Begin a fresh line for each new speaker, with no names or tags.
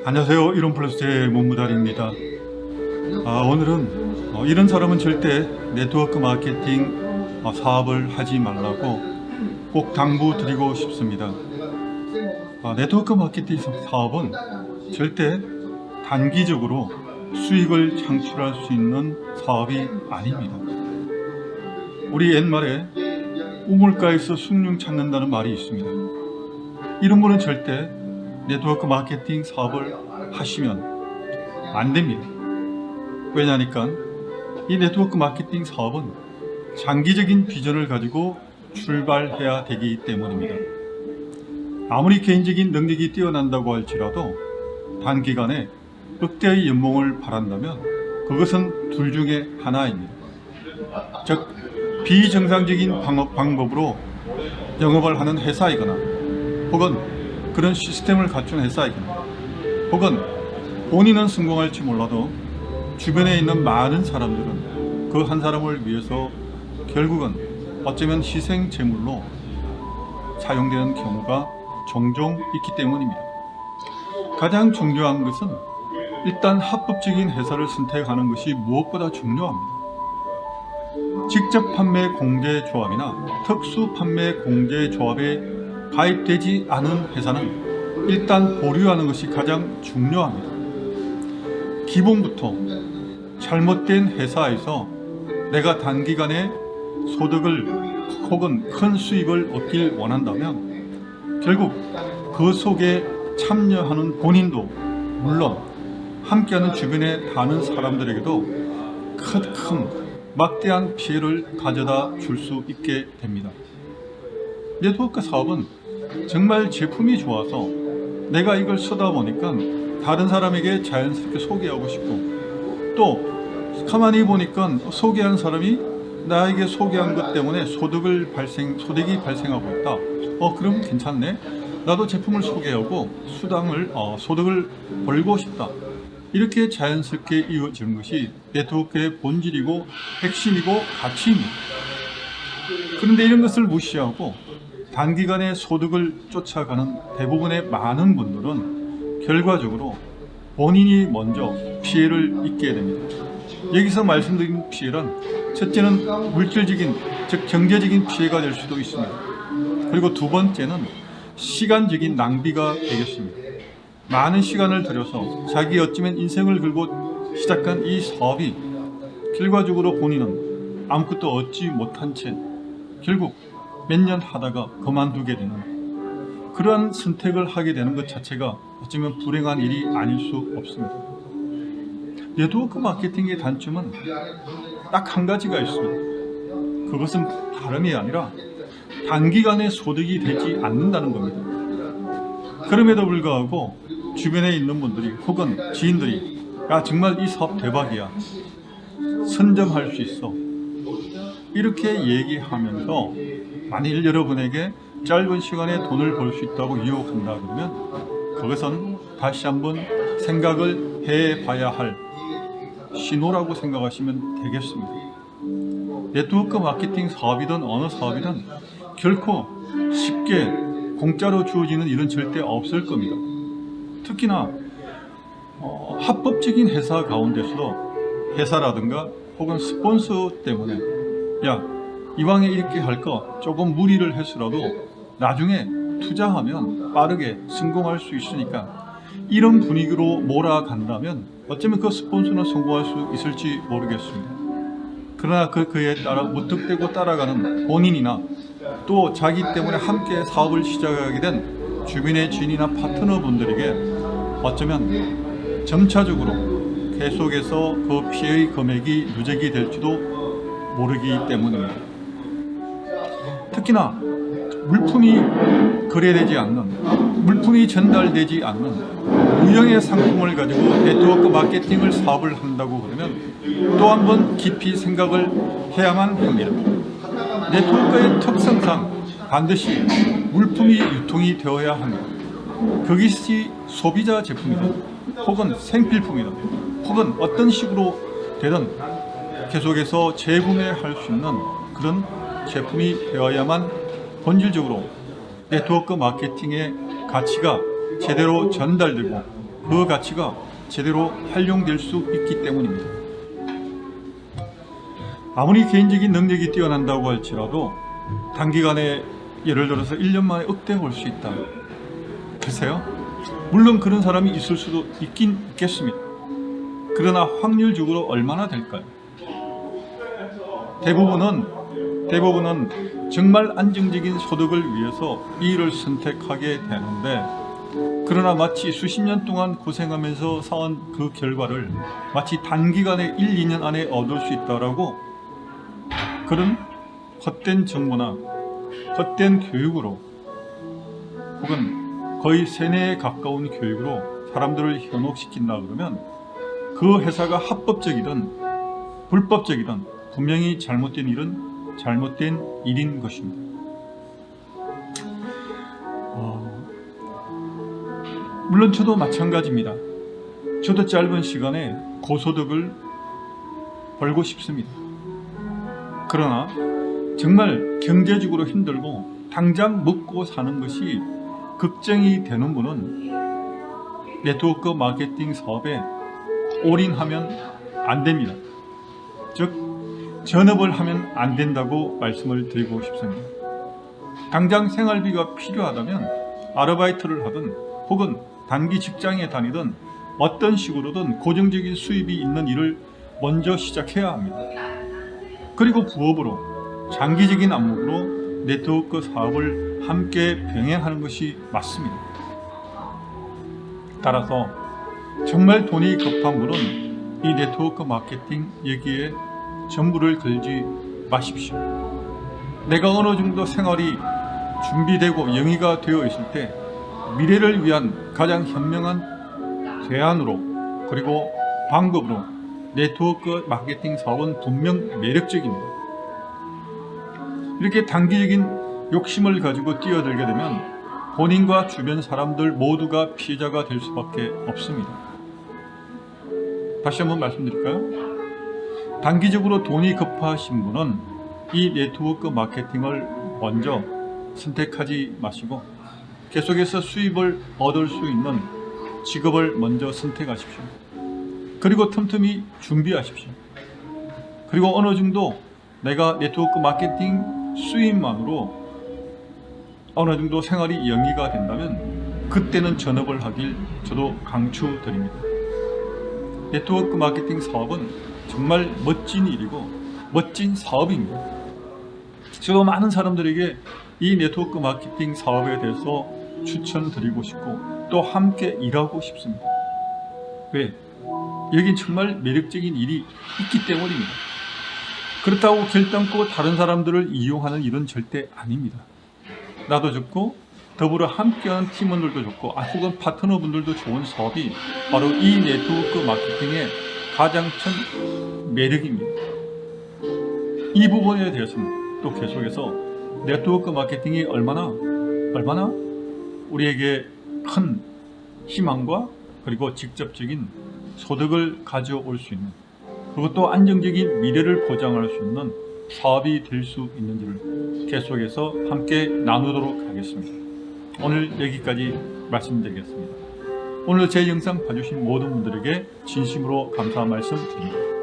안녕하세요. 이론플러스의 문무달입니다. 오늘은 이런 사람은 절대 네트워크 마케팅 사업을 하지 말라고 꼭 당부드리고 싶습니다. 네트워크 마케팅 사업은 절대 단기적으로 수익을 창출할 수 있는 사업이 아닙니다. 우리 옛말에 우물가에서 숭늉 찾는다는 말이 있습니다. 이런 분은 절대 네트워크 마케팅 사업을 하시면 안 됩니다. 왜냐니까 이 네트워크 마케팅 사업은 장기적인 비전을 가지고 출발해야 되기 때문입니다. 아무리 개인적인 능력이 뛰어난다고 할지라도 단기간에 억대의 연봉을 바란다면 그것은 둘 중에 하나입니다. 즉 비정상적인 방법으로 영업을 하는 회사이거나 혹은 그런 시스템을 갖춘 회사이거나 혹은 본인은 성공할지 몰라도 주변에 있는 많은 사람들은 그 한 사람을 위해서 결국은 어쩌면 희생 제물로 사용되는 경우가 종종 있기 때문입니다. 가장 중요한 것은 일단 합법적인 회사를 선택하는 것이 무엇보다 중요합니다. 직접 판매 공제조합이나 특수 판매 공제조합에 가입되지 않은 회사는 일단 보류하는 것이 가장 중요합니다. 기본부터 잘못된 회사에서 내가 단기간에 소득을 혹은 큰 수익을 얻길 원한다면 결국 그 속에 참여하는 본인도 물론 함께하는 주변에 사는 사람들에게도 큰 막대한 피해를 가져다 줄 수 있게 됩니다. 네트워크 사업은 정말 제품이 좋아서 내가 이걸 쓰다 보니까 다른 사람에게 자연스럽게 소개하고 싶고 또 가만히 보니까 소개한 사람이 나에게 소개한 것 때문에 소득이 발생하고 있다. 그럼 괜찮네. 나도 제품을 소개하고 소득을 벌고 싶다. 이렇게 자연스럽게 이루어지는 것이 네트워크의 본질이고 핵심이고 가치입니다. 그런데 이런 것을 무시하고 단기간에 소득을 쫓아가는 대부분의 많은 분들은 결과적으로 본인이 먼저 피해를 입게 됩니다. 여기서 말씀드린 피해는 첫째는 물질적인, 즉 경제적인 피해가 될 수도 있습니다. 그리고 두 번째는 시간적인 낭비가 되겠습니다. 많은 시간을 들여서 자기 어쩌면 인생을 걸고 시작한 이 사업이 결과적으로 본인은 아무것도 얻지 못한 채 결국 몇 년 하다가 그만두게 되는 그러한 선택을 하게 되는 것 자체가 어쩌면 불행한 일이 아닐 수 없습니다. 네트워크 마케팅의 단점은 딱 한 가지가 있습니다. 그것은 다름이 아니라 단기간에 소득이 되지 않는다는 겁니다. 그럼에도 불구하고 주변에 있는 분들이 혹은 지인들이 야 정말 이 사업 대박이야, 선점할 수 있어, 이렇게 얘기하면서 만일 여러분에게 짧은 시간에 돈을 벌 수 있다고 유혹한다 그러면 그것은 다시 한번 생각을 해봐야 할 신호라고 생각하시면 되겠습니다. 네트워크 마케팅 사업이든 어느 사업이든 결코 쉽게 공짜로 주어지는 일은 절대 없을 겁니다. 특히나 합법적인 회사 가운데서도 회사라든가 혹은 스폰서 때문에 야 이왕에 이렇게 할 거 조금 무리를 해서라도 나중에 투자하면 빠르게 성공할 수 있으니까 이런 분위기로 몰아간다면 어쩌면 그 스폰서는 성공할 수 있을지 모르겠습니다. 그러나 그에 따라 무턱대고 따라가는 본인이나 또 자기 때문에 함께 사업을 시작하게 된 주변의 지인이나 파트너분들에게 어쩌면 점차적으로 계속해서 그 피해의 금액이 누적이 될지도 모르기 때문입니다. 특히나 물품이 거래되지 않는, 물품이 전달되지 않는 유형의 상품을 가지고 네트워크 마케팅을 사업을 한다고 그러면 또 한 번 깊이 생각을 해야만 합니다. 네트워크의 특성상 반드시 물품이 유통이 되어야 합니다. 그것이 소비자 제품이든 혹은 생필품이든 혹은 어떤 식으로 되든 계속해서 재구매할 수 있는 그런 제품이 되어야만 본질적으로 네트워크 마케팅의 가치가 제대로 전달되고 그 가치가 제대로 활용될 수 있기 때문입니다. 아무리 개인적인 능력이 뛰어난다고 할지라도 단기간에 예를 들어서 1년 만에 억대해 올 수 있다. 글쎄요. 물론 그런 사람이 있을 수도 있긴 있겠습니다. 그러나 확률적으로 얼마나 될까요? 대부분은 정말 안정적인 소득을 위해서 이 일을 선택하게 되는데, 그러나 마치 수십 년 동안 고생하면서 쌓은 그 결과를 마치 단기간에 1, 2년 안에 얻을 수 있다라고 그런 헛된 정보나 헛된 교육으로 혹은 거의 세뇌에 가까운 교육으로 사람들을 현혹시킨다 그러면 그 회사가 합법적이든 불법적이든 분명히 잘못된 일은 잘못된 일인 것입니다. 물론 저도 마찬가지입니다. 저도 짧은 시간에 고소득을 벌고 싶습니다. 그러나 정말 경제적으로 힘들고 당장 먹고 사는 것이 걱정이 되는 분은 네트워크 마케팅 사업에 올인하면 안 됩니다. 즉 전업을 하면 안 된다고 말씀을 드리고 싶습니다. 당장 생활비가 필요하다면 아르바이트를 하든 혹은 단기 직장에 다니든 어떤 식으로든 고정적인 수입이 있는 일을 먼저 시작해야 합니다. 그리고 부업으로 장기적인 안목으로 네트워크 사업을 함께 병행하는 것이 맞습니다. 따라서 정말 돈이 급한 분은 이 네트워크 마케팅 여기에 전부를 걸지 마십시오. 내가 어느 정도 생활이 준비되고 영위가 되어 있을 때 미래를 위한 가장 현명한 대안으로 그리고 방법으로 네트워크 마케팅 사업은 분명 매력적입니다. 이렇게 단기적인 욕심을 가지고 뛰어들게 되면 본인과 주변 사람들 모두가 피해자가 될 수밖에 없습니다. 다시 한번 말씀드릴까요? 단기적으로 돈이 급하신 분은 이 네트워크 마케팅을 먼저 선택하지 마시고 계속해서 수입을 얻을 수 있는 직업을 먼저 선택하십시오. 그리고 틈틈이 준비하십시오. 그리고 어느 정도 내가 네트워크 마케팅 수입만으로 어느 정도 생활이 영위가 된다면 그때는 전업을 하길 저도 강추드립니다. 네트워크 마케팅 사업은 정말 멋진 일이고 멋진 사업입니다. 저도 많은 사람들에게 이 네트워크 마케팅 사업에 대해서 추천드리고 싶고 또 함께 일하고 싶습니다. 왜? 여긴 정말 매력적인 일이 있기 때문입니다. 그렇다고 결단코 다른 사람들을 이용하는 일은 절대 아닙니다. 나도 좋고 더불어 함께하는 팀원들도 좋고 혹은 파트너분들도 좋은 사업이 바로 이 네트워크 마케팅의 가장 큰 매력입니다. 이 부분에 대해서는 또 계속해서 네트워크 마케팅이 얼마나 우리에게 큰 희망과 그리고 직접적인 소득을 가져올 수 있는 그리고 또 안정적인 미래를 보장할 수 있는 사업이 될 수 있는지를 계속해서 함께 나누도록 하겠습니다. 오늘 여기까지 말씀드리겠습니다. 오늘 제 영상 봐주신 모든 분들에게 진심으로 감사 말씀 드립니다.